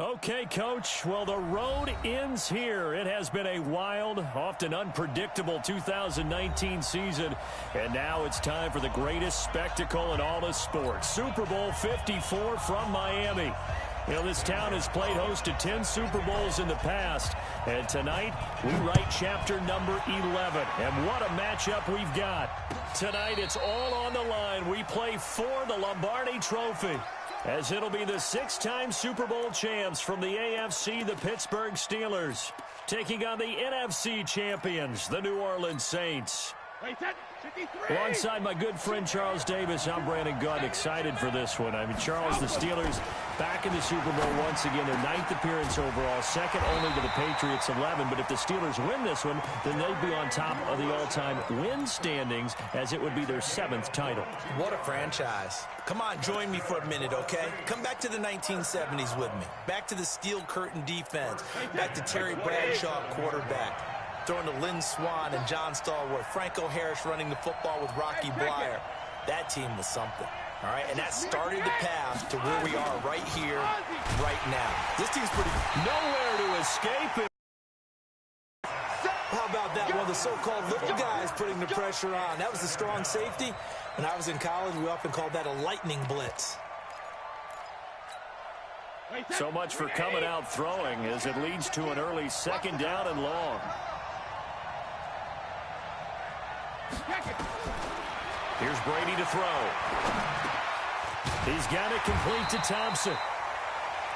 Okay, Coach. Well, the road ends here. It has been a wild, often unpredictable 2019 season. And now it's time for the greatest spectacle in all of sports. Super Bowl 54 from Miami. You know, this town has played host to 10 Super Bowls in the past. And tonight, we write chapter number 11. And what a matchup we've got. Tonight, it's all on the line. We play for the Lombardi Trophy, as it'll be the 6-time Super Bowl champs from the AFC, the Pittsburgh Steelers, taking on the NFC champions, the New Orleans Saints. Alongside my good friend Charles Davis, I'm Brandon Gunn, excited for this one. I mean, Charles, the Steelers back in the Super Bowl once again, their 9th appearance overall, second only to the Patriots' 11. But if the Steelers win this one, then they'd be on top of the all-time win standings, as it would be their 7th title. What a franchise. Come on, join me for a minute, okay? Come back to the 1970s with me. Back to the steel curtain defense. Back to Terry Bradshaw, quarterback. Throwing to Lynn Swann and John Stallworth. Franco Harris running the football with Rocky Bleier. That team was something, all right? And that started the path to where we are right here, right now. This team's pretty... Nowhere to escape it. How about that? One of the so-called little guys putting the pressure on. That was the strong safety. When I was in college, we often called that a lightning blitz. So much for coming out throwing, as it leads to an early 2nd down and long. Here's Brady to throw. He's got it complete to Thompson.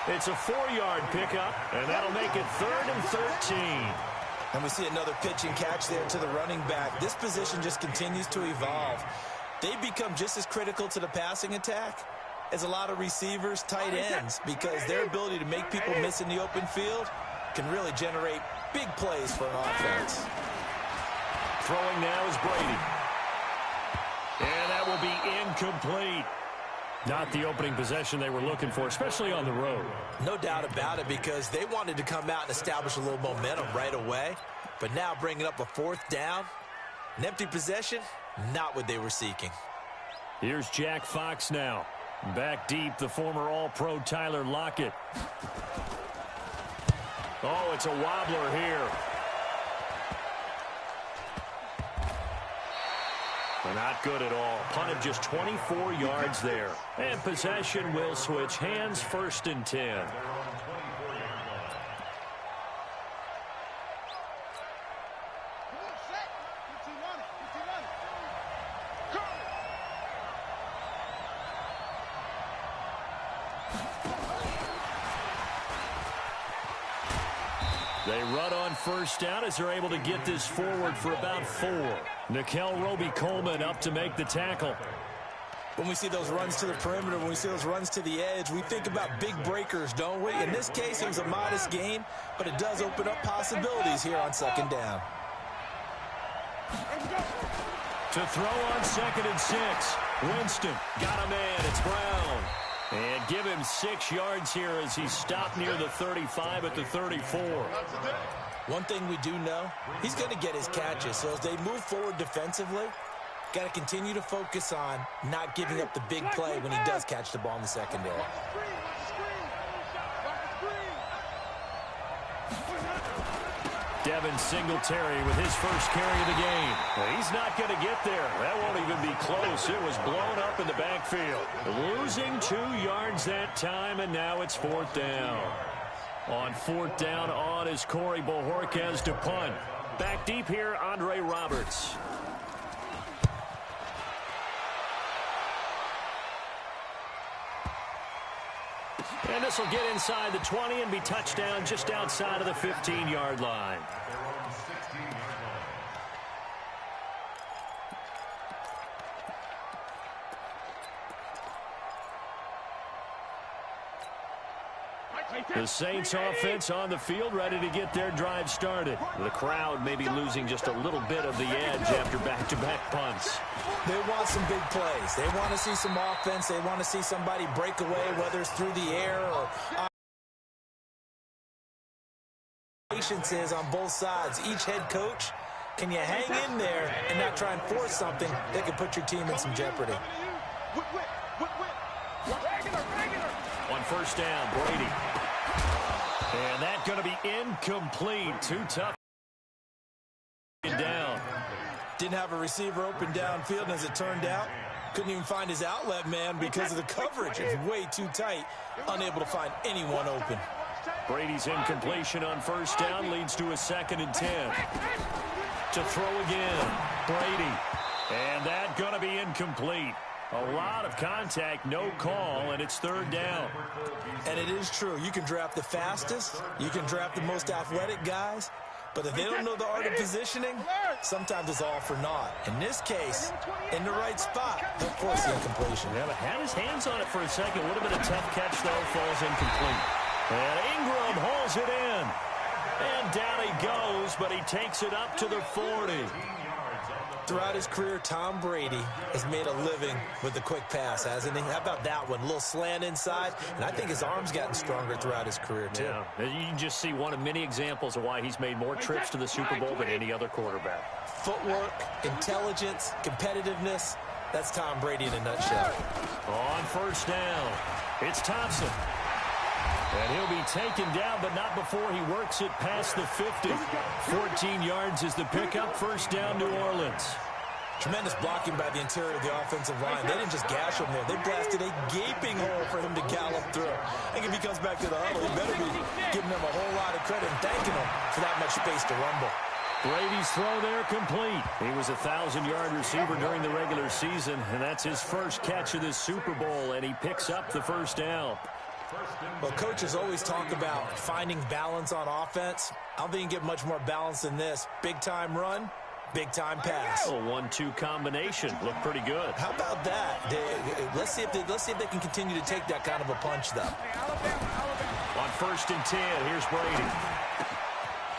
It's a 4-yard pickup, and that'll make it 3rd and 13. And we see another pitch and catch there to the running back. This position just continues to evolve. They become just as critical to the passing attack as a lot of receivers, tight ends, because their ability to make people miss in the open field can really generate big plays for an offense. Throwing now is Brady. And that will be incomplete. Not the opening possession they were looking for, especially on the road. No doubt about it, because they wanted to come out and establish a little momentum right away. But now bringing up a 4th down, an empty possession, not what they were seeking. Here's Jack Fox now. Back deep, the former All-Pro Tyler Lockett. Oh, it's a wobbler here. Not good at all. Punted just 24 yards there. And possession will switch hands, 1st and 10. They run on 1st down as they're able to get this forward for about 4. Nickel Roby-Coleman up to make the tackle. When we see those runs to the perimeter, when we see those runs to the edge, we think about big breakers, don't we? In this case, it was a modest gain, but it does open up possibilities here on 2nd down. To throw on 2nd and 6. Winston got a man. It's Brown. And give him 6 yards here as he stopped near the 35 at the 34. One thing we do know, he's going to get his catches. So as they move forward defensively, got to continue to focus on not giving up the big play when he does catch the ball in the secondary. Devin Singletary with his first carry of the game. Well, he's not going to get there. That won't even be close. It was blown up in the backfield. Losing 2 yards that time, and now it's 4th down. On 4th down on is Corey Bojorquez to punt. Back deep here, Andre Roberts. And this will get inside the 20 and be touchdown just outside of the 15-yard line. The Saints offense on the field, ready to get their drive started. The crowd may be losing just a little bit of the edge after back-to-back punts. They want some big plays. They want to see some offense. They want to see somebody break away, whether it's through the air or patience is on both sides. Each head coach, can you hang in there and not try and force something that could put your team in some jeopardy? On 1st down, Brady. And that's going to be incomplete. Too tough. Down. Didn't have a receiver open downfield, and as it turned out, couldn't even find his outlet man because of the coverage. It's way too tight, unable to find anyone open. Brady's incompletion on first down leads to a 2nd and 10. To throw again, Brady. And that's going to be incomplete. A lot of contact, no call, and it's 3rd down. And it is true. You can draft the fastest. You can draft the most athletic guys. But if they don't know the art of positioning, sometimes it's all for naught. In this case, in the right spot, they'll force the incompletion. Yeah, but had his hands on it for a second. Would have been a tough catch, though. Falls incomplete. And Ingram hauls it in. And down he goes, but he takes it up to the 40. Throughout his career, Tom Brady has made a living with the quick pass, hasn't he? How about that one? A little slant inside, and I think his arm's gotten stronger throughout his career, too. Yeah, you can just see one of many examples of why he's made more trips to the Super Bowl than any other quarterback. Footwork, intelligence, competitiveness, that's Tom Brady in a nutshell. On first down, it's Thompson. And he'll be taken down, but not before he works it past the 50. 14 yards is the pickup. First down, New Orleans. Tremendous blocking by the interior of the offensive line. They didn't just gash him there. They blasted a gaping hole for him to gallop through. I think if he comes back to the huddle, he better be giving them a whole lot of credit and thanking them for that much space to rumble. Brady's throw there complete. He was a 1,000-yard receiver during the regular season, and that's his first catch of this Super Bowl, and he picks up the first down. Well, coaches always talk about finding balance on offense. I don't think you can get much more balance than this. Big-time run, big-time pass. A 1-2 combination. Looked pretty good. How about that? Let's see if they can continue to take that kind of a punch, though. On 1st and 10, here's Brady.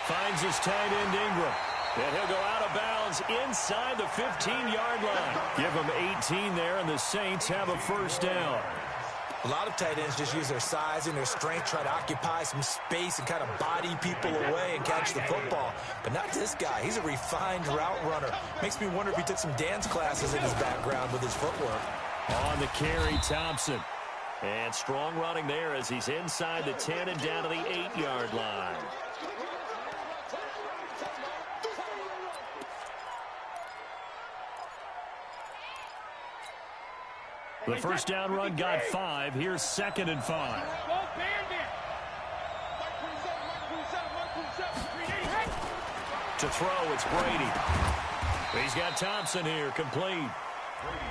Finds his tight end, Ingram. And he'll go out of bounds inside the 15-yard line. Give him 18 there, and the Saints have a first down. A lot of tight ends just use their size and their strength, try to occupy some space and kind of body people away and catch the football. But not this guy. He's a refined route runner. Makes me wonder if he took some dance classes in his background with his footwork. On the carry, Thompson. And strong running there as he's inside the 10 and down to the 8-yard line. The first down run got 5. Here's 2nd and 5. To throw, it's Brady. He's got Thompson here, complete.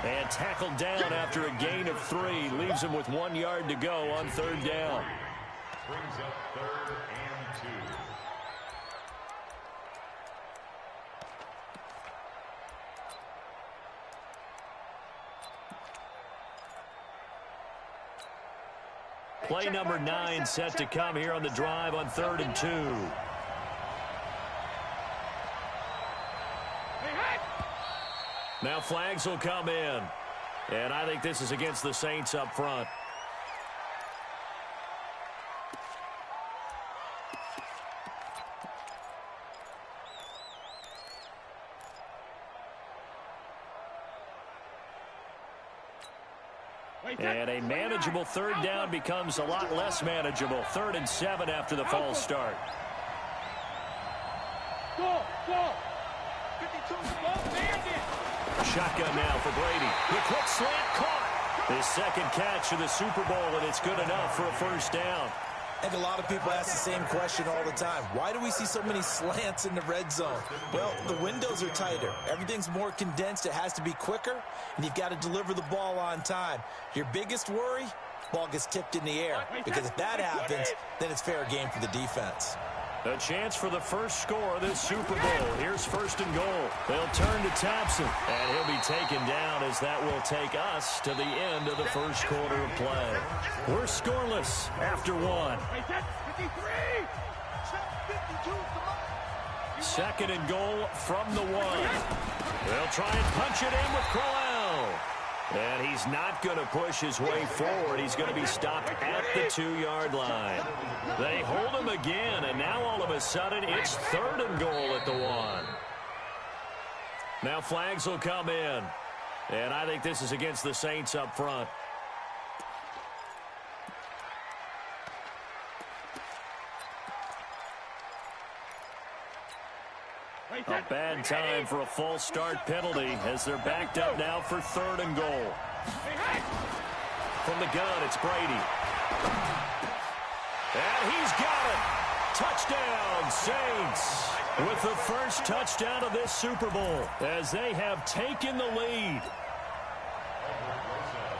And tackled down after a gain of 3. Leaves him with 1 yard to go on 3rd down. Brings up 3rd and 2. Play number 9 set to come here on the drive on 3rd and 2. Now flags will come in. And I think this is against the Saints up front. And a manageable 3rd down becomes a lot less manageable. 3rd and 7 after the false start. Shotgun now for Brady. The quick slant caught. His 2nd catch of the Super Bowl, and it's good enough for a first down. I think a lot of people ask the same question all the time. Why do we see so many slants in the red zone? Well, the windows are tighter. Everything's more condensed. It has to be quicker, and you've got to deliver the ball on time. Your biggest worry, ball gets tipped in the air, because if that happens, then it's fair game for the defense. A chance for the first score of this Super Bowl. Here's 1st and goal. They'll turn to Thompson, and he'll be taken down as that will take us to the end of the first quarter of play. We're scoreless after 1. 2nd and goal from the 1. They'll try and punch it in with Crowell. And he's not going to push his way forward. He's going to be stopped at the 2-yard line. They hold him again, and now all of a sudden it's 3rd and goal at the 1. Now flags will come in. And I think this is against the Saints up front. A bad time for a false start penalty as they're backed up now for 3rd and goal. From the gun, it's Brady. And he's got it. Touchdown, Saints. With the first touchdown of this Super Bowl as they have taken the lead.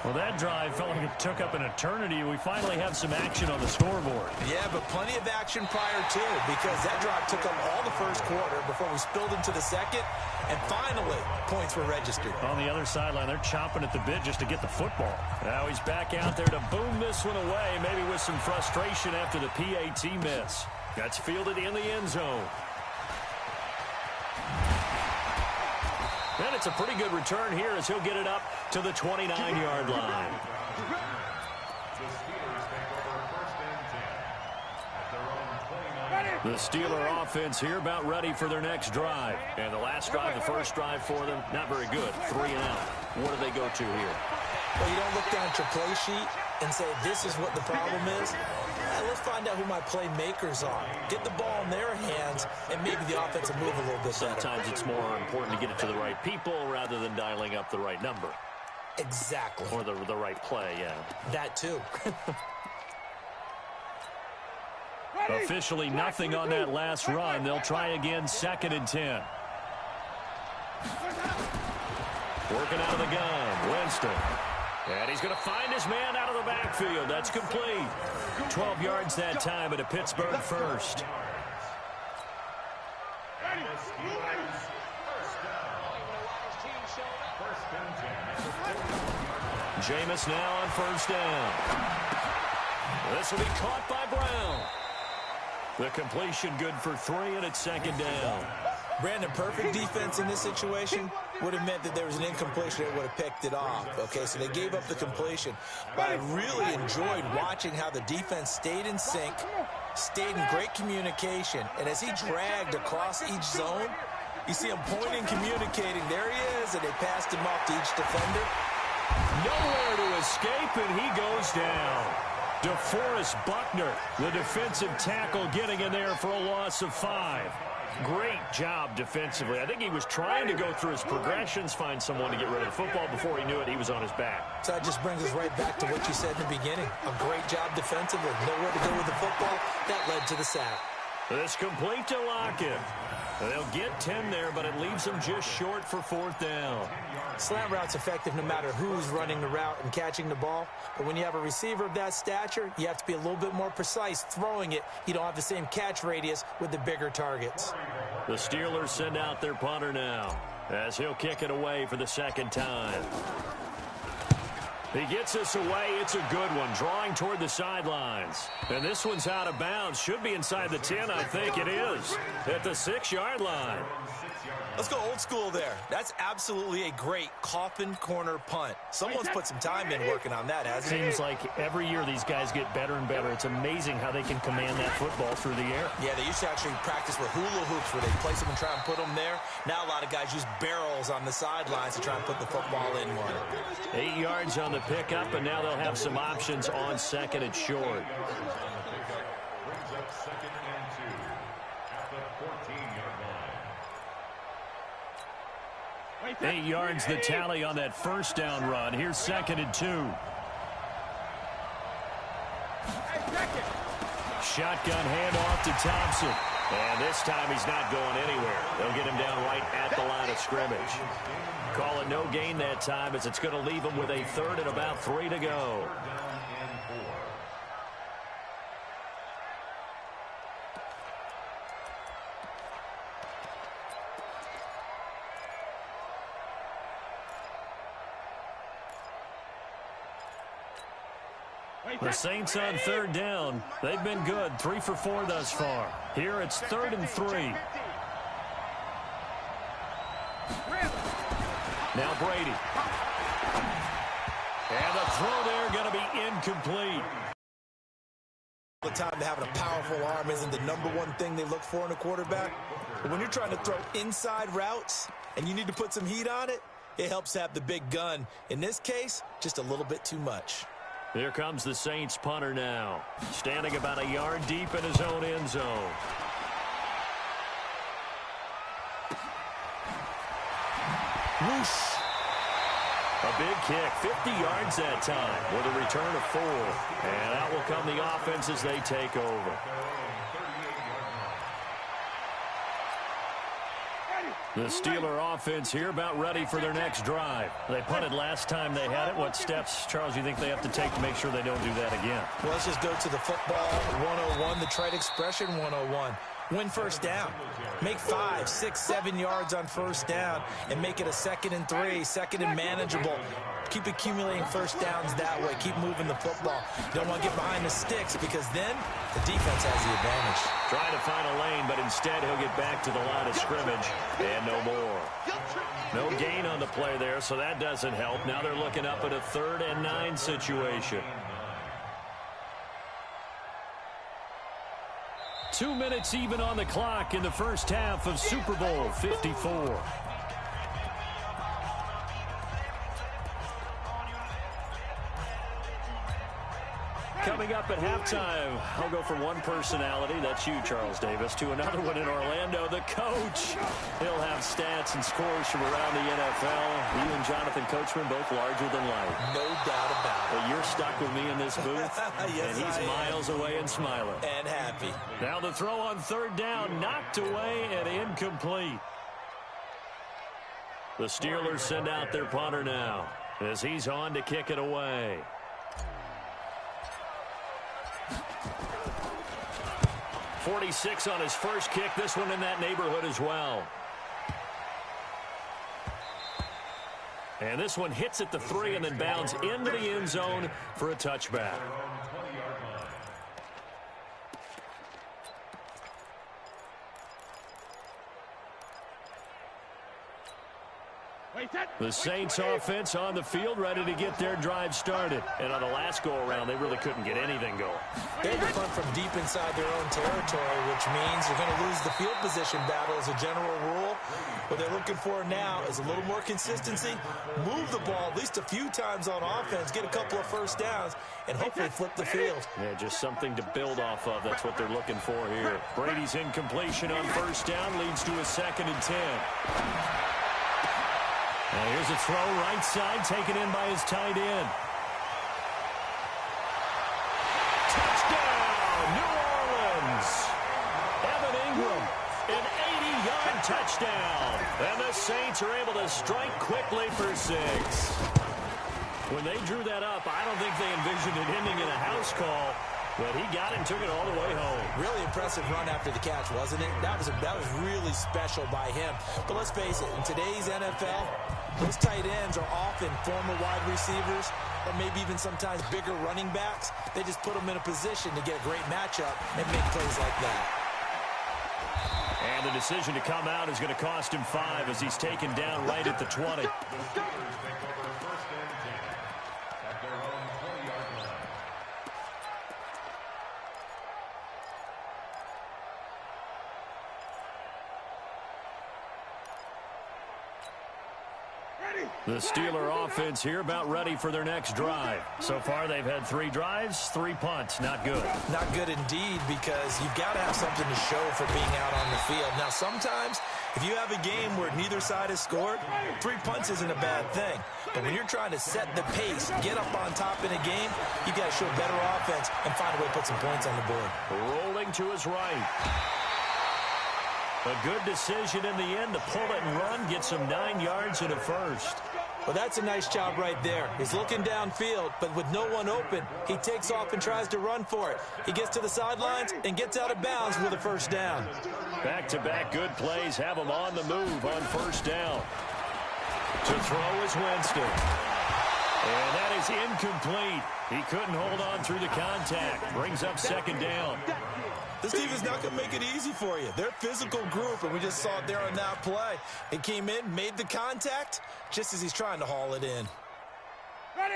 Well, that drive felt like it took up an eternity. We finally have some action on the scoreboard. Yeah, but plenty of action prior to, because that drive took up all the first quarter before we spilled into the second, and finally, points were registered. On the other sideline, they're chomping at the bit just to get the football. Now he's back out there to boom this one away, maybe with some frustration after the PAT miss. That's fielded in the end zone. And it's a pretty good return here as he'll get it up to the 29-yard line. The Steeler offense here about ready for their next drive. And the last drive, the first drive for them, not very good. 3 and out. What do they go to here? Well, you don't look down at your play sheet and say, this is what the problem is. Let's find out who my playmakers are. Get the ball in their hands, and maybe the offense will move a little bit Sometimes better. it's more important to get it to the right people rather than dialing up the right number. Exactly. Or the right play, yeah. That too. Officially nothing on that last run. They'll try again, 2nd and 10. Working out of the gun, Winston. And he's going to find his man out of the backfield. That's complete. 12 yards that time at a Pittsburgh first. Jameis now on 1st down. This will be caught by Brown. The completion good for 3, and it's 2nd down. Brandon, perfect defense in this situation would have meant that there was an incompletion that would have picked it off. Okay, so they gave up the completion. But I really enjoyed watching how the defense stayed in sync, stayed in great communication. And as he dragged across each zone, you see him pointing, communicating. There he is, and they passed him off to each defender. Nowhere to escape, and he goes down. DeForest Buckner, the defensive tackle, getting in there for a loss of 5. Great job defensively. I think he was trying to go through his progressions, find someone to get rid of the football. Before he knew it, he was on his back. So that just brings us right back to what you said in the beginning. A great job defensively. Nowhere to go with the football. That led to the sack. This complete to Lockett. They'll get 10 there, but it leaves them just short for 4th down. Slant route's effective no matter who's running the route and catching the ball. But when you have a receiver of that stature, you have to be a little bit more precise throwing it. You don't have the same catch radius with the bigger targets. The Steelers send out their punter now as he'll kick it away for the 2nd time. He gets this away. It's a good one, drawing toward the sidelines. And this one's out of bounds. Should be inside the 10, I think it is, at the 6-yard line. Let's go old school there. That's absolutely a great coffin corner punt. Someone's put some time in working on that, hasn't it? Seems like every year these guys get better and better. It's amazing how they can command that football through the air. Yeah, they used to actually practice with hula hoops where they place them and try and put them there. Now a lot of guys use barrels on the sidelines to try and put the football in one. 8 yards on the pickup, and now they'll have some options on 2nd and short. Brings up 2nd and 2 at the 14-yard line. 8 yards the tally on that 1st down run. Here's 2nd and 2. Shotgun handoff to Thompson. And this time he's not going anywhere. They'll get him down right at the line of scrimmage. Call it no gain that time as it's going to leave him with a 3rd and about 3 to go. The Saints on 3rd down. They've been good. 3 for 4 thus far. Here it's 3rd and 3. Now Brady. And the throw there going to be incomplete. The time to having a powerful arm isn't the #1 thing they look for in a quarterback. But when you're trying to throw inside routes and you need to put some heat on it, it helps to have the big gun. In this case, just a little bit too much. Here comes the Saints punter now, standing about a yard deep in his own end zone. Whoosh. A big kick, 50 yards that time with a return of 4. And out will come the offense as they take over. The Steeler offense here about ready for their next drive. They punted last time they had it. What steps, Charles, you think they have to take to make sure they don't do that again? Well, let's just go to the football 101, the trite expression 101. Win first down. Make 5, 6, 7 yards on first down and make it a 2nd and 3, 2nd and manageable. Keep accumulating first downs that way. Keep moving the football. You don't want to get behind the sticks because then the defense has the advantage. Trying to find a lane, but instead he'll get back to the line of scrimmage and no more. No gain on the play there, so that doesn't help. Now they're looking up at a 3rd and 9 situation. 2 minutes even on the clock in the first half of Super Bowl 54. Coming up at halftime, I'll go from one personality, that's you, Charles Davis, to another one in Orlando, the coach. He'll have stats and scores from around the NFL. You and Jonathan Coachman both larger than life. No doubt about it. But you're stuck with me in this booth, yes, and he's miles away and smiling. And happy. Now the throw on 3rd down, knocked away and incomplete. The Steelers send out their punter now as he's on to kick it away. .46 on his first kick. This one in that neighborhood as well. And this one hits at the 3 and then bounds into the end zone for a touchback. The Saints offense on the field ready to get their drive started. And on the last go-around, they really couldn't get anything going. They had to punt from deep inside their own territory, which means you're going to lose the field position battle as a general rule. What they're looking for now is a little more consistency, move the ball at least a few times on offense, get a couple of first downs, and hopefully flip the field. Yeah, just something to build off of. That's what they're looking for here. Brady's incompletion on first down leads to a 2nd and 10. Now here's a throw right side, taken in by his tight end. Touchdown, New Orleans. Evan Ingram, an 80-yard touchdown. And the Saints are able to strike quickly for 6. When they drew that up, I don't think they envisioned it ending in a house call. But he got it and took it all the way home. Really impressive run after the catch, wasn't it? That was really special by him. But let's face it, in today's NFL, those tight ends are often former wide receivers or maybe even sometimes bigger running backs. They just put them in a position to get a great matchup and make plays like that. And the decision to come out is going to cost him 5 as he's taken down right at the 20. The Steeler offense here about ready for their next drive. So far, they've had 3 drives, 3 punts. Not good. Not good indeed, because you've got to have something to show for being out on the field. Now, sometimes, if you have a game where neither side has scored, 3 punts isn't a bad thing. But when you're trying to set the pace, get up on top in a game, you've got to show better offense and find a way to put some points on the board. Rolling to his right. A good decision in the end to pull it and run, get some 9 yards and a first. Well, that's a nice job right there. He's looking downfield, but with no one open, he takes off and tries to run for it. He gets to the sidelines and gets out of bounds with a first down. Back-to-back good plays have him on the move on first down. To throw is Winston. And that is incomplete. He couldn't hold on through the contact. Brings up 2nd down. This team is not going to make it easy for you. They're a physical group, and we just saw it there on that play. He came in, made the contact, just as he's trying to haul it in.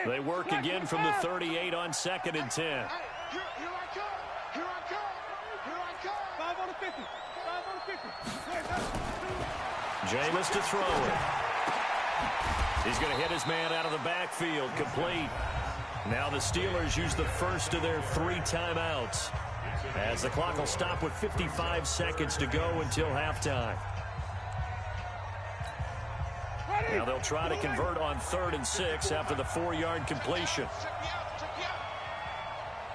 They work again from the 38 on 2nd and 10. Here I come. Here I come. Here I come. 5 on the 50. 5 on the 50. Jameis to throw it. He's going to hit his man out of the backfield, complete. Now the Steelers use the first of their 3 timeouts, as the clock will stop with 55 seconds to go until halftime. Now they'll try to convert on 3rd and 6 after the 4-yard completion.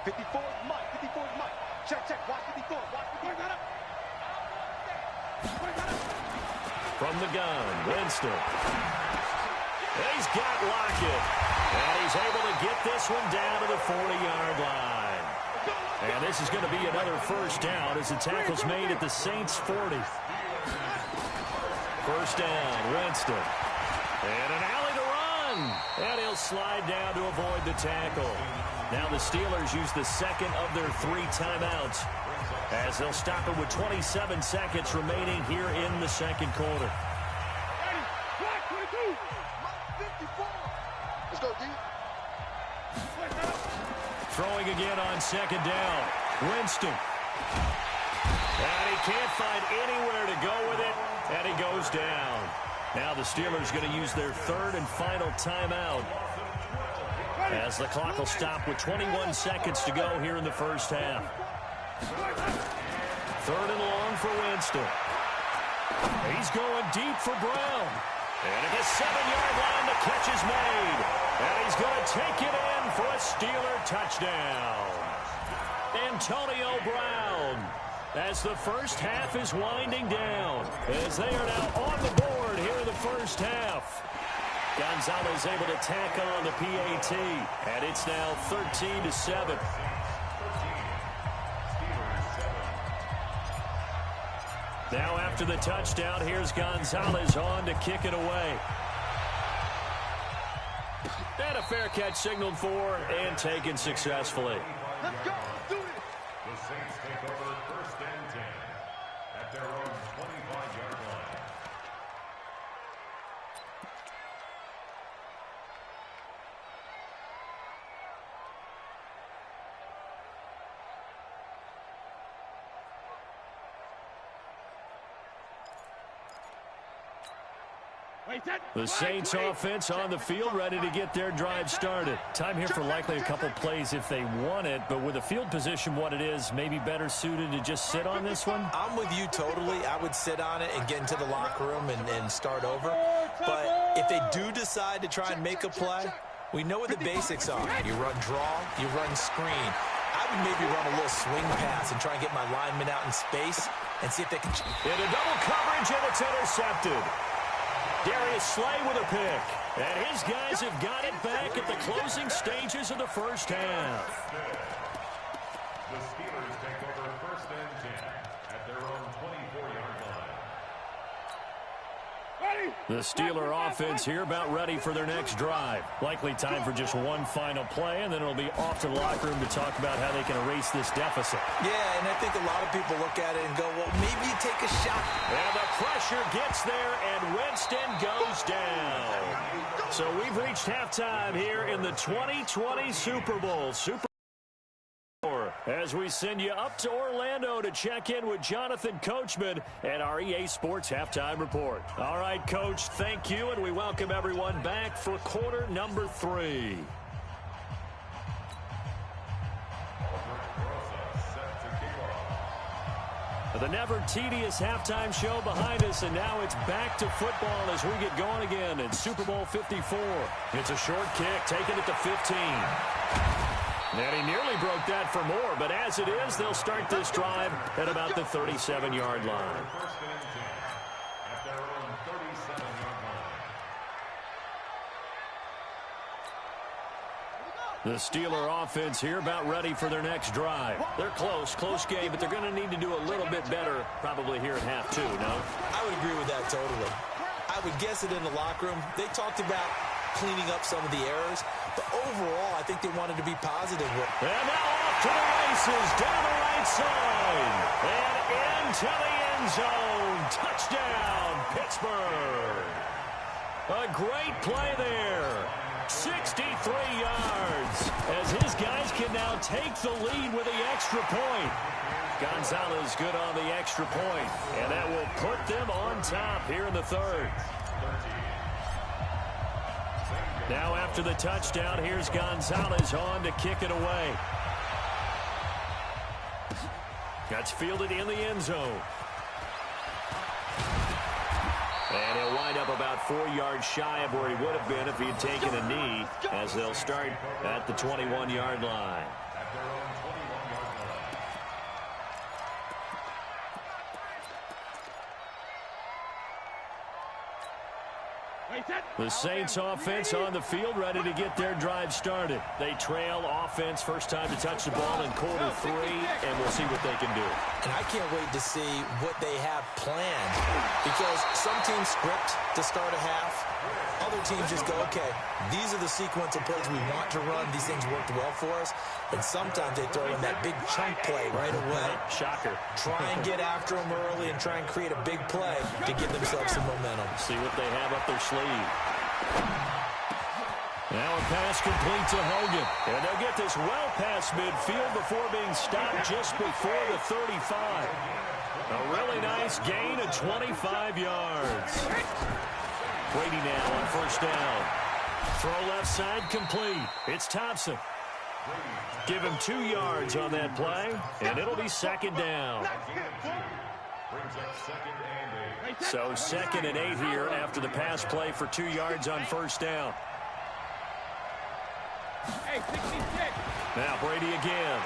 54 Mike. 54 Mike. Check. Watch 54. Watch 54. From the gun, Winston. And he's got Lockett. And he's able to get this one down to the 40-yard line. And this is going to be another first down as the tackle's made at the Saints' 40. First down, Winston. And an alley to run. And he'll slide down to avoid the tackle. Now the Steelers use the second of their 3 timeouts as they'll stop it with 27 seconds remaining here in the second quarter. Let's go, D. Throwing again on second down. Winston. And he can't find anywhere to go with it, and he goes down. Now the Steelers going to use their 3rd and final timeout as the clock will stop with 21 seconds to go here in the first half. 3rd and long for Winston. He's going deep for Brown. And at the 7-yard line, the catch is made. And he's going to take it in for a Steeler touchdown. Antonio Brown, as the first half is winding down, as they are now on the board here in the first half. Gonzalez able to tack on the PAT, and it's now 13-7. Now after the touchdown, here's Gonzalez on to kick it away. And a fair catch signaled for and taken successfully. Let's go. Do it. The Saints take over 1st and 10 at their own 25-yard line. The Saints offense on the field, ready to get their drive started. Time here for likely a couple plays if they want it, but with the field position what it is, maybe better suited to just sit on this one? I'm with you totally. I would sit on it and get into the locker room and start over. But if they do decide to try and make a play, we know what the basics are. You run draw, you run screen. I would maybe run a little swing pass and try and get my linemen out in space and see if they can... Into double coverage, and it's intercepted. Darius Slay with a pick. And his guys have got it back at the closing stages of the first half. The Steelers take over 1st and 10 at their own 24-yard line. The Steeler offense here about ready for their next drive. Likely time for just one final play, and then it'll be off to the locker room to talk about how they can erase this deficit. Yeah, and I think a lot of people look at it and go, well, maybe you take a shot. And the pressure gets there, and Winston goes down. So we've reached halftime here in the 2020 Super Bowl. As we send you up to Orlando to check in with Jonathan Coachman and our EA Sports Halftime Report. All right, Coach, thank you, and we welcome everyone back for quarter number 3. The never tedious halftime show behind us, and now it's back to football as we get going again in Super Bowl 54. It's a short kick taken at the 15. And he nearly broke that for more, but as it is, they'll start this drive at about the 37-yard line. 1st and 10 at their own 37-yard line. The Steeler offense here about ready for their next drive. They're close game, but they're going to need to do a little bit better probably here at half 2, no? I would agree with that totally. I would guess it in the locker room. They talked about cleaning up some of the errors, but overall, I think they wanted to be positive. And now off to the races, down the right side, and into the end zone. Touchdown, Pittsburgh. A great play there. 63 yards, as his guys can now take the lead with the extra point. Gonzalez good on the extra point, and that will put them on top here in the 3rd. Now after the touchdown, here's Gonzalez on to kick it away. That's fielded in the end zone. And he'll wind up about 4 yards shy of where he would have been if he had taken a knee, as they'll start at the 21-yard line. At their own 21-yard line. The Saints offense on the field, ready to get their drive started. They trail offense, first time to touch the ball in quarter 3, and we'll see what they can do. And I can't wait to see what they have planned, because some teams script to start a half. Other teams just go, okay, these are the sequence of plays we want to run. These things worked well for us. And sometimes they throw in that big chunk play right away. Shocker. Try and get after them early and try and create a big play to give themselves some momentum. See what they have up their sleeve. Now a pass complete to Hogan. And they'll get this well past midfield before being stopped just before the 35. A really nice gain of 25 yards. Brady now on first down. Throw left side complete. It's Thompson. Give him 2 yards on that play, and it'll be second down. So 2nd and 8 here after the pass play for 2 yards on first down. Now Brady again.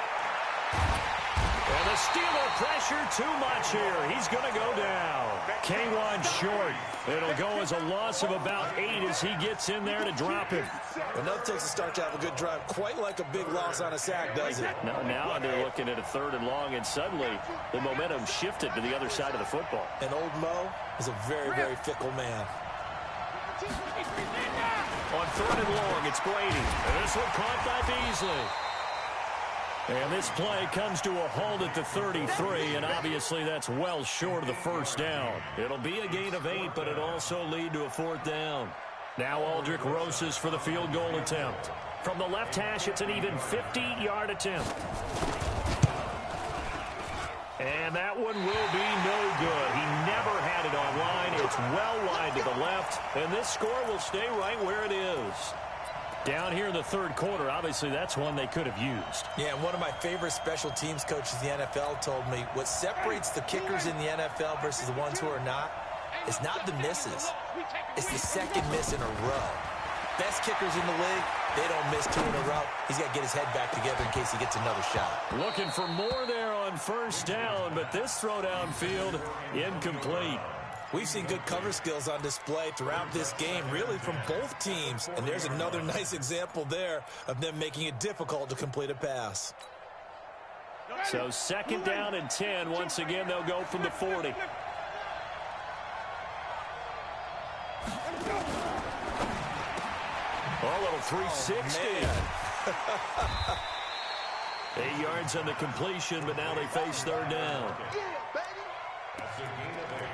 And the Steeler pressure too much here. He's going to go down. K1 short. It'll go as a loss of about 8 as he gets in there to drop him. Enough takes a start to have a good drive. Quite like a big loss on a sack, does it? Now they're looking at a 3rd and long, and suddenly the momentum shifted to the other side of the football. And old Mo is a very, very fickle man. On 3rd and long, it's Brady. And this one caught by Beasley. And this play comes to a halt at the 33, and obviously that's well short of the first down. It'll be a gain of 8, but it'll also lead to a 4th down. Now Aldrich Rosas for the field goal attempt. From the left hash, it's an even 50-yard attempt. And that one will be no good. He never had it online. It's well wide to the left, and this score will stay right where it is. Down here in the 3rd quarter, obviously that's one they could have used. Yeah, and one of my favorite special teams coaches in the NFL told me what separates the kickers in the NFL versus the ones who are not is not the misses. It's the 2nd miss in a row. Best kickers in the league, they don't miss 2 in a row. He's got to get his head back together in case he gets another shot. Looking for more there on first down, but this throw downfield incomplete. We've seen good cover skills on display throughout this game, really from both teams. And there's another nice example there of them making it difficult to complete a pass. So 2nd down and 10. Once again, they'll go from the 40. Oh, a little 360. Oh, 8 yards on the completion, but now they face 3rd down. That's a gain of 8.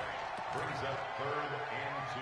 Brings up 3rd and 2.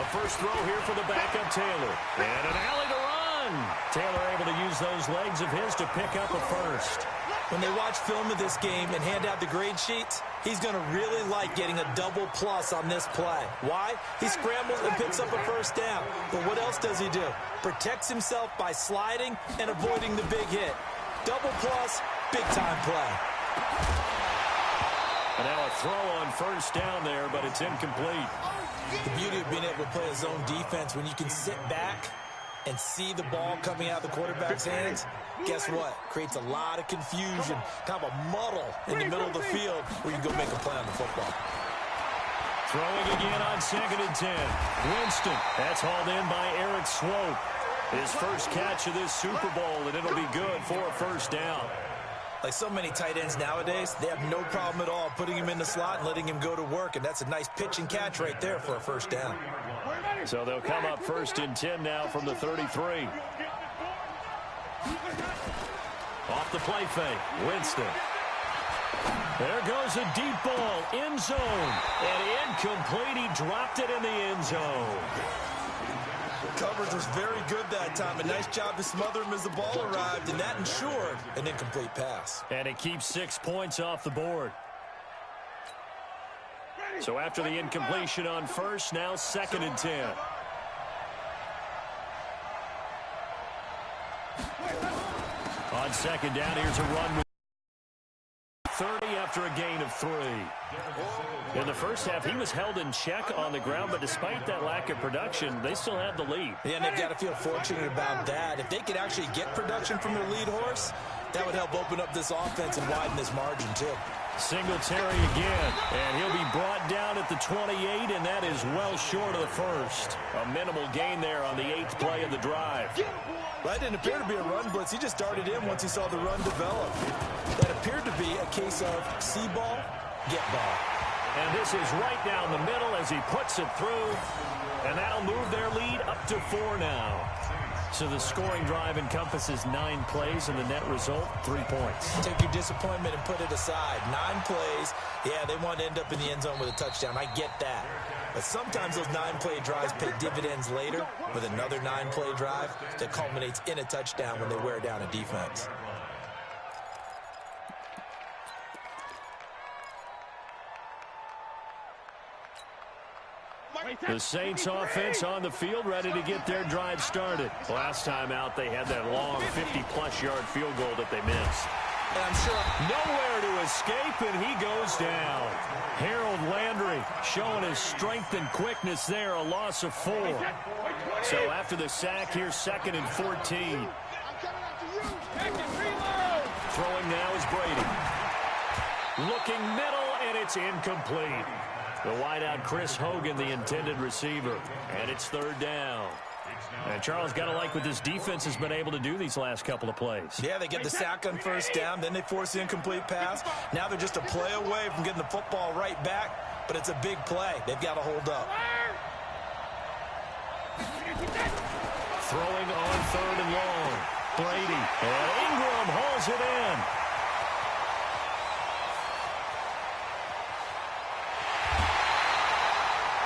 A first throw here for the backup Taylor. And an alley to run. Taylor able to use those legs of his to pick up a first. When they watch film of this game and hand out the grade sheets, he's going to really like getting a double plus on this play. Why? He scrambles and picks up a first down. But what else does he do? Protects himself by sliding and avoiding the big hit. Double plus, big-time play. And now a throw on first down there, but it's incomplete. The beauty of being able to play a zone defense when you can sit back and see the ball coming out of the quarterback's hands, guess what? Creates a lot of confusion, kind of a muddle in the middle of the field where you can go make a play on the football. Throwing again on 2nd and 10. Winston. That's hauled in by Eric Swope. His first catch of this Super Bowl, and it'll be good for a first down. Like so many tight ends nowadays, they have no problem at all putting him in the slot and letting him go to work, and that's a nice pitch and catch right there for a first down. So they'll come up 1st and 10 now from the 33. Off the play fake, Winston. There goes a deep ball, end zone, and incomplete. He dropped it in the end zone. Coverage was very good that time. A nice job to smother him as the ball arrived, and that ensured an incomplete pass. And it keeps 6 points off the board. So after the incompletion on first, now 2nd and 10. On 2nd down, here's a run with 30 after a gain of 3. In the first half, he was held in check on the ground, but despite that lack of production, they still have the lead. Yeah, and they've got to feel fortunate about that. If they could actually get production from their lead horse, that would help open up this offense and widen this margin, too. Singletary again, and he'll be brought down at the 28, and that is well short of the first. A minimal gain there on the 8th play of the drive. That didn't appear to be a run blitz. He just darted in once he saw the run develop. That appeared to be a case of see ball, get ball. And this is right down the middle as he puts it through, and that'll move their lead up to 4 now. So the scoring drive encompasses 9 plays, and the net result, 3 points. Take your disappointment and put it aside. 9 plays. Yeah, they want to end up in the end zone with a touchdown. I get that. But sometimes those 9-play drives pay dividends later with another 9-play drive that culminates in a touchdown when they wear down a defense. The Saints offense on the field, ready to get their drive started. Last time out, they had that long 50-plus yard field goal that they missed. And I'm sure nowhere to escape, and he goes down. Harold Landry showing his strength and quickness there, a loss of 4. So after the sack, here's 2nd and 14. Throwing now is Brady. Looking middle, and it's incomplete. The wideout, Chris Hogan, the intended receiver. And it's 3rd down. And Charles, got to like what this defense has been able to do these last couple of plays. Yeah, they get the sack on 1st down, then they force the incomplete pass. Now they're just a play away from getting the football right back, but it's a big play. They've got to hold up. Throwing on 3rd and long. Brady. And Ingram hauls it in.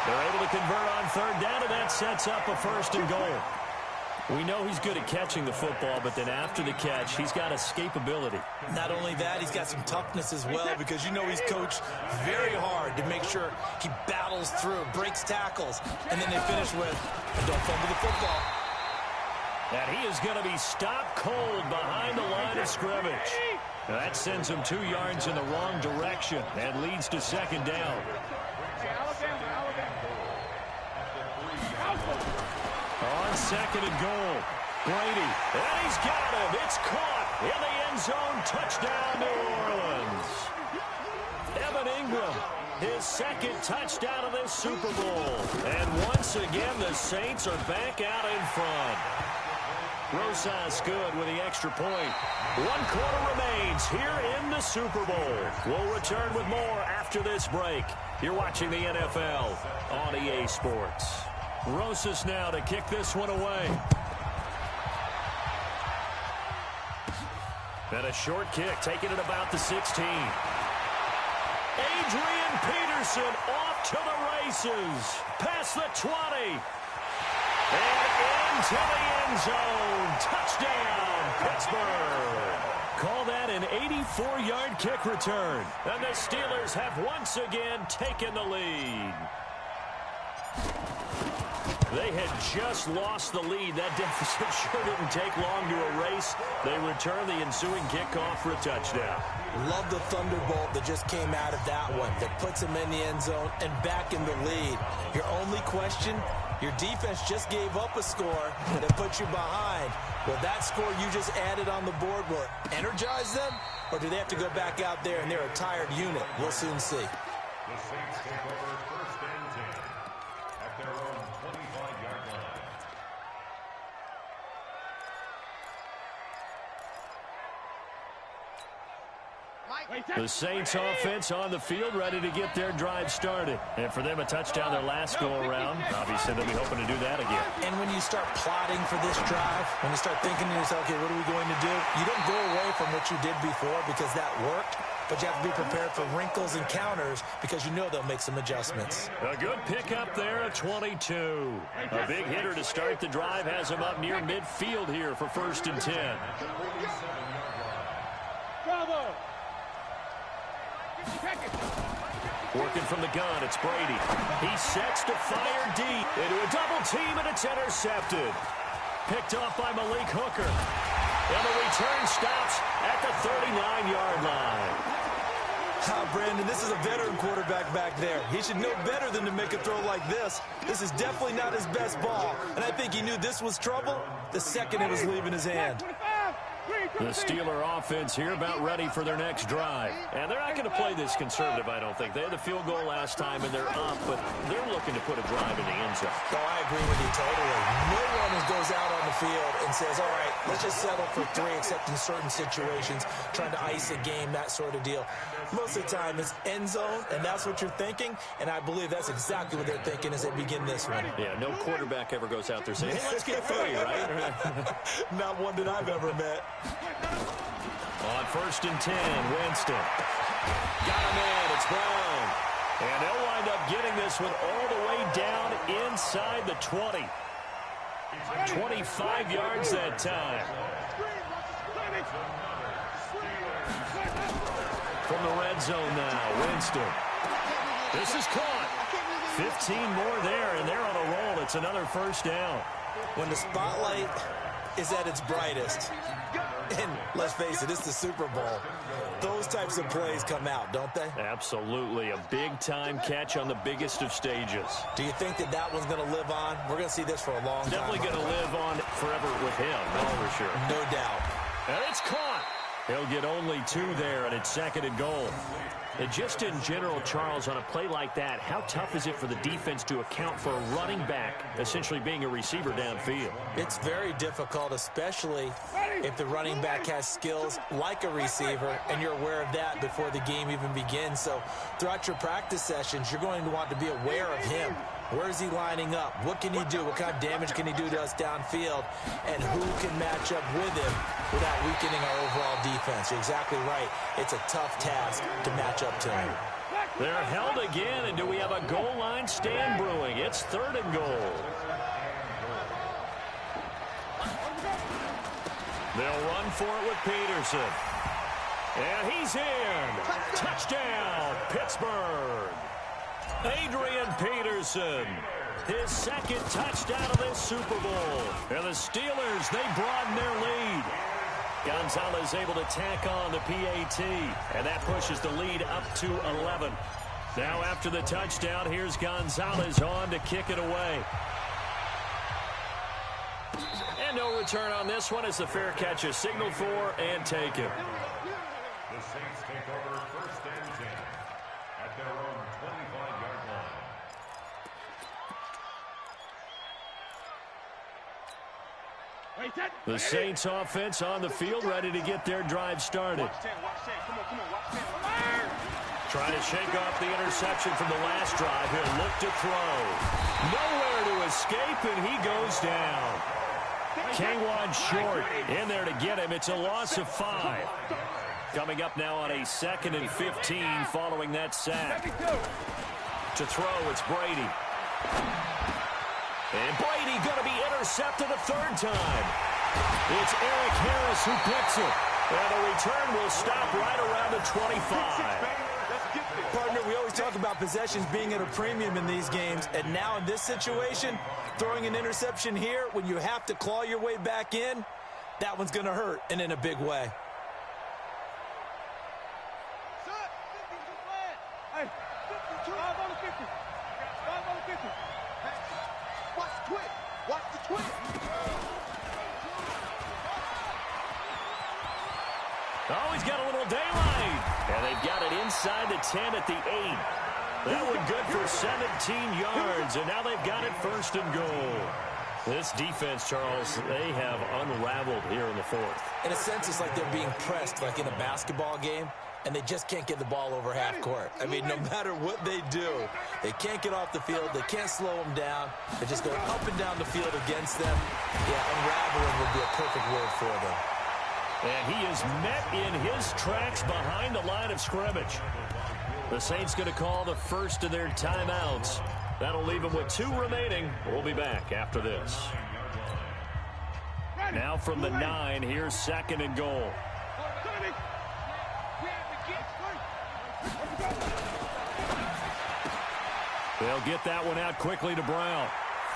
They're able to convert on 3rd down, and that sets up a 1st and goal. We know he's good at catching the football, but then after the catch, he's got escapability. Not only that, he's got some toughness as well, because you know he's coached very hard to make sure he battles through, breaks tackles, and then they finish with, don't fumble the football. And he is going to be stopped cold behind the line of scrimmage. Now that sends him 2 yards in the wrong direction and leads to 2nd down. On 2nd and goal, Brady, and he's got him. It's caught in the end zone. Touchdown, New Orleans. Evan Ingram, his 2nd touchdown of this Super Bowl. And once again, the Saints are back out in front. Rosas good with the extra point. 1 quarter remains here in the Super Bowl. We'll return with more after this break. You're watching the NFL on EA Sports. Rosas now to kick this one away. And a short kick, taking it about the 16. Adrian Peterson off to the races. Past the 20. And into the end zone. Touchdown, Pittsburgh. Call that an 84-yard kick return. And the Steelers have once again taken the lead. They had just lost the lead. That deficit sure didn't take long to erase. They return the ensuing kickoff for a touchdown. Love the thunderbolt that just came out of that one. That puts them in the end zone and back in the lead. Your only question, your defense just gave up a score that puts you behind. Will that score you just added on the board will energize them? Or do they have to go back out there and they're a tired unit? We'll soon see. The Saints take over 1st and 10 at their own 25-yard line. The Saints offense on the field, ready to get their drive started. And for them, a touchdown their last go-around. Obviously, they'll be hoping to do that again. And when you start plotting for this drive, when you start thinking to yourself, okay, what are we going to do? You don't go away from what you did before because that worked, but you have to be prepared for wrinkles and counters because you know they'll make some adjustments. A good pickup there at 22. A big hitter to start the drive has him up near midfield here for 1st and 10. Bravo! Working from the gun, it's Brady. He sets to fire deep into a double team, and it's intercepted. Picked off by Malik Hooker. And the return stops at the 39-yard line. Brandon, this is a veteran quarterback back there. He should know better than to make a throw like this. This is definitely not his best ball. And I think he knew this was trouble the second it was leaving his hand. The Steeler offense here about ready for their next drive. And they're not going to play this conservative, I don't think. They had the field goal last time, and they're up, but they're looking to put a drive in the end zone. Oh, I agree with you totally. No one goes out on the field and says, all right, let's just settle for 3, except in certain situations, trying to ice a game, that sort of deal. Most of the time, it's end zone, and that's what you're thinking, and I believe that's exactly what they're thinking as they begin this one. Yeah, no quarterback ever goes out there saying, hey, let's get 3, right? Not one that I've ever met. On 1st and 10, Winston. Got him in, it's Brown. And they'll wind up getting this one all the way down inside the 20. 25 yards that time. From the red zone now, Winston. This is caught. 15 more there, and they're on a roll. It's another first down. When the spotlight is at its brightest, and let's face it, it's the Super Bowl, those types of plays come out, don't they? Absolutely. A big-time catch on the biggest of stages. Do you think that that one's going to live on? We're going to see this for a long time. Definitely going to live on forever with him, that's for sure. No doubt. And it's caught. He'll get only 2 there, and it's 2nd and goal. And just in general, Charles, on a play like that, how tough is it for the defense to account for a running back essentially being a receiver downfield? It's very difficult, especially if the running back has skills like a receiver, and you're aware of that before the game even begins. So throughout your practice sessions, you're going to want to be aware of him. Where is he lining up? What can he do? What kind of damage can he do to us downfield? And who can match up with him without weakening our overall defense? You're exactly right. It's a tough task to match up to him. They're held again, and do we have a goal line stand brewing? It's 3rd and goal. They'll run for it with Peterson. And he's in. Touchdown, Pittsburgh. Adrian Peterson, his 2nd touchdown of this Super Bowl. And the Steelers, they broaden their lead. Gonzalez able to tack on the PAT, and that pushes the lead up to 11. Now after the touchdown, here's Gonzalez on to kick it away. And no return on this one as the fair catch is signaled for and taken. The Saints take over 1st and 10 at their own 25-yard line. The Saints offense on the field, ready to get their drive started. Trying to shake off the interception from the last drive. He'll look to throw. Nowhere to escape, and he goes down. Kwan short in there to get him. It's a loss of 5. Coming up now on a 2nd and 15 following that sack. To throw, it's Brady. And Brady going to be intercepted a 3rd time. It's Eric Harris who picks it. And the return will stop right around the 25. Partner, we always talk about possessions being at a premium in these games. And now in this situation, throwing an interception here when you have to claw your way back in, that one's going to hurt, and in a big way. Hey, 5 on the 50. 5 on the 50. Watch the twist. Watch the twist. Oh, he's got a little daylight. And they've got it inside the 10 at the 8. That one good for 17 yards, and now they've got it 1st and goal. This defense, Charles, they have unraveled here in the 4th. In a sense, it's like they're being pressed like in a basketball game, and they just can't get the ball over half court. I mean, no matter what they do, they can't get off the field. They can't slow them down. They're just going up and down the field against them. Yeah, unraveling would be a perfect word for them. And he is met in his tracks behind the line of scrimmage. The Saints going to call the first of their timeouts. That'll leave them with 2 remaining. We'll be back after this. Now from the 9, here's 2nd and goal. They'll get that one out quickly to Brown.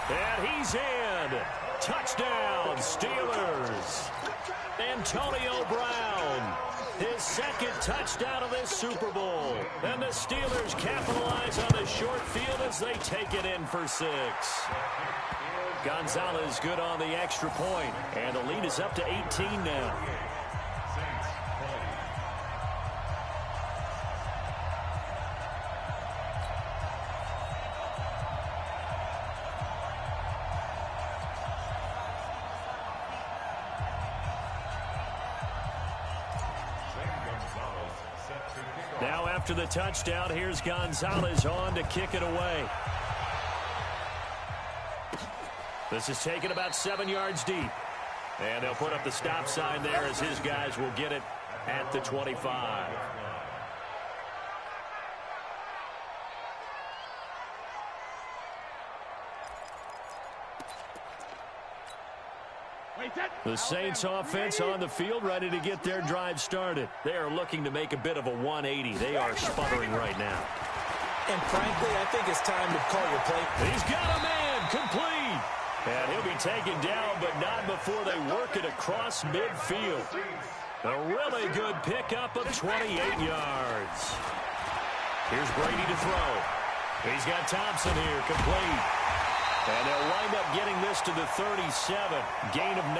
And he's in. Touchdown, Steelers. Antonio Brown, his second touchdown of this Super Bowl. And the Steelers capitalize on the short field as they take it in for 6. Gonzalez good on the extra point, and the lead is up to 18 now. Now after the touchdown, here's Gonzalez on to kick it away. This is taken about 7 yards deep. And they'll put up the stop sign there as his guys will get it at the 25. The Saints offense on the field, ready to get their drive started. They are looking to make a bit of a 180. They are sputtering right now. And frankly, I think it's time to call your play. He's got a man complete. And he'll be taken down, but not before they work it across midfield. A really good pickup of 28 yards. Here's Brady to throw. He's got Thompson here, complete. And they'll wind up getting this to the 37. Gain of 9.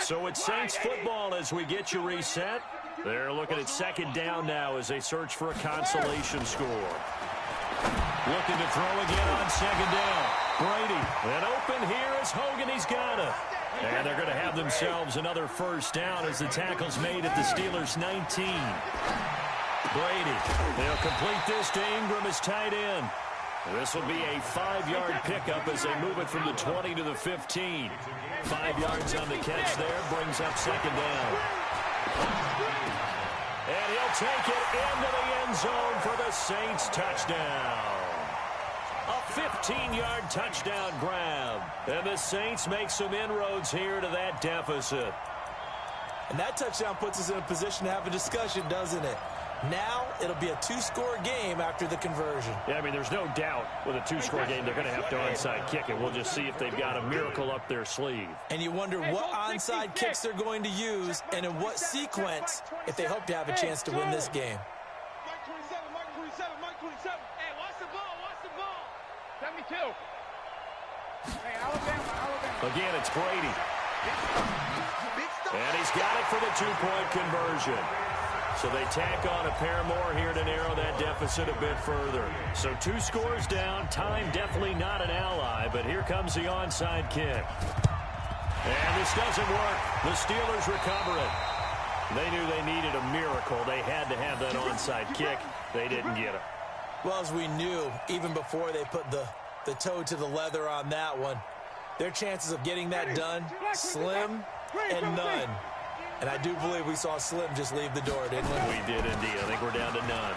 So it's Saints football as we get you reset. They're looking at second down now as they search for a consolation score. Looking to throw again on second down. Brady, and open here is Hogan. He's got it. And they're going to have themselves another first down as the tackle's made at the Steelers' 19. Brady, they'll complete this to Ingram as tight end. This will be a 5-yard pickup as they move it from the 20 to the 15. 5 yards on the catch there, brings up second down. And he'll take it into the end zone for the Saints touchdown. A 15-yard touchdown grab. And the Saints make some inroads here to that deficit. And that touchdown puts us in a position to have a discussion, doesn't it? Now it'll be a 2-score game after the conversion. Yeah, I mean, there's no doubt with a 2-score game they're going to have to onside kick it. We'll just see if they've got a miracle up their sleeve. And you wonder what onside kicks they're going to use and in what sequence if they hope to have a chance to win this game. Mike 27, Mike 27, Mike 27. Hey, watch the ball, watch the ball. 72. Hey, Alabama. Again, it's Brady. And he's got it for the 2-point conversion. So they tack on a pair more here to narrow that deficit a bit further. So 2 scores down. Time definitely not an ally, but here comes the onside kick. And this doesn't work. The Steelers recover it. They knew they needed a miracle. They had to have that onside kick. They didn't get it. Well, as we knew, even before they put the toe to the leather on that one, their chances of getting that done, slim and none. And I do believe we saw Slim just leave the door, didn't we? We did indeed. I think we're down to none.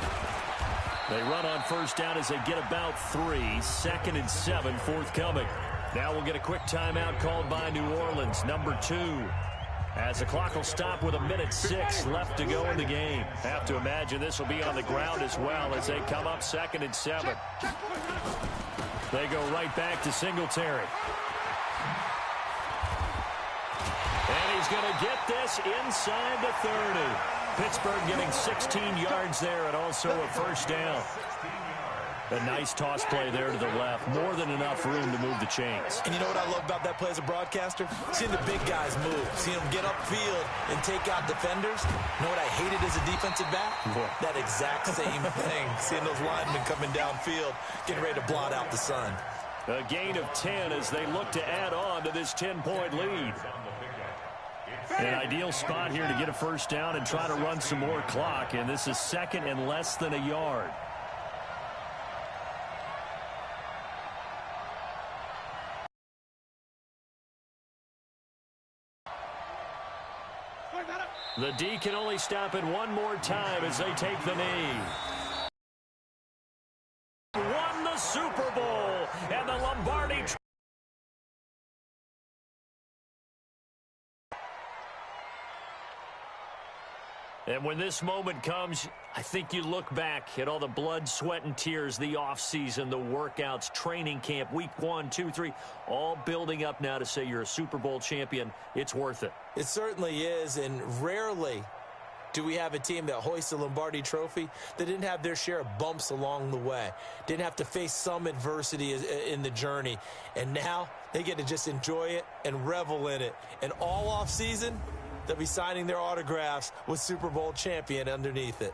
They run on first down as they get about 3. 2nd and 7 forthcoming. Now we'll get a quick timeout called by New Orleans, number 2. As the clock will stop with 1:06 left to go in the game. Have to imagine this will be on the ground as well as they come up 2nd and 7. They go right back to Singletary. And he's going to get this inside the 30. Pittsburgh getting 16 yards there and also a first down. A nice toss play there to the left. More than enough room to move the chains. And you know what I love about that play as a broadcaster? Seeing the big guys move. Seeing them get upfield and take out defenders. You know what I hated as a defensive back? What? That exact same thing. Seeing those linemen coming downfield, getting ready to blot out the sun. A gain of 10 as they look to add on to this 10-point lead. An ideal spot here to get a first down and try to run some more clock. And this is 2nd and less than a yard. The D can only stop it one more time as they take the knee. Won the Super Bowl and the Lombardi And when this moment comes, I think you look back at all the blood, sweat, and tears, the offseason, the workouts, training camp, week 1, 2, 3, all building up now to say you're a Super Bowl champion. It's worth it. It certainly is, and rarely do we have a team that hoists a Lombardi trophy that didn't have their share of bumps along the way, didn't have to face some adversity in the journey, and now they get to just enjoy it and revel in it. And all offseason, they'll be signing their autographs with Super Bowl champion underneath it.